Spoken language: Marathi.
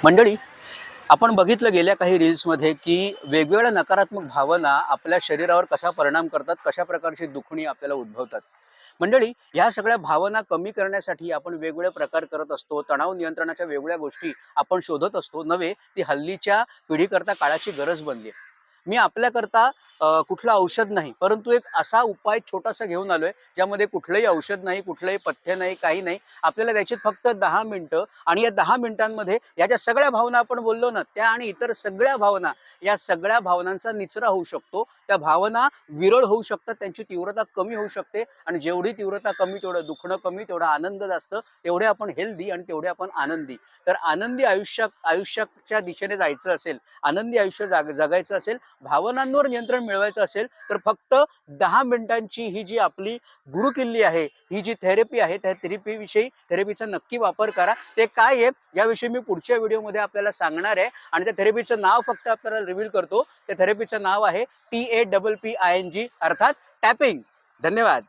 मंडळी, आपण बघितलं गेल्या काही रील्समध्ये की वेगवेगळ्या नकारात्मक भावना आपल्या शरीरावर कशा परिणाम करतात, कशा प्रकारची दुखणी आपल्याला उद्भवतात. मंडळी, ह्या सगळ्या भावना कमी करण्यासाठी आपण वेगवेगळे प्रकार करत असतो. तणाव नियंत्रणाच्या वेगवेगळ्या गोष्टी आपण शोधत असतो. नव्हे, ती हल्लीच्या पिढीकरता काळाची गरज बनली आहे. मी आपल्याकरता कुठलं औषध नाही, परंतु एक असा उपाय छोटासा घेऊन आलोय, ज्यामध्ये कुठलंही औषध नाही, कुठलंही पथ्य नाही, काही नाही. आपल्याला द्यायची फक्त 10 मिनिटं आणि या 10 मिनिटांमध्ये या ज्या सगळ्या भावना आपण बोललो ना, त्या आणि इतर सगळ्या भावना, या सगळ्या भावनांचा निचरा होऊ शकतो. त्या भावना विरळ होऊ शकतात, त्यांची तीव्रता कमी होऊ शकते आणि जेवढी तीव्रता कमी, तेवढं दुखणं कमी, तेवढा आनंद जास्त, तेवढे आपण हेल्दी आणि तेवढे आपण आनंदी. तर आनंदी आयुष्याच्या दिशेने जायचं असेल, आनंदी आयुष्य जगायचं असेल, भावनांवर नियंत्रण मिळवायचं असेल, तर फक्त 10 मिनिटांची ही जी आपली गुरुकिल्ली आहे, ही जी थेरपी आहे, त्या थेरपीचा नक्की वापर करा. ते काय आहे याविषयी मी पुढच्या व्हिडिओमध्ये आपल्याला सांगणार आहे आणि त्या थेरपीचं नाव फक्त आपल्याला रिव्हील करतो. त्या थेरपीचं नाव आहे TAPPING, अर्थात टॅपिंग. धन्यवाद.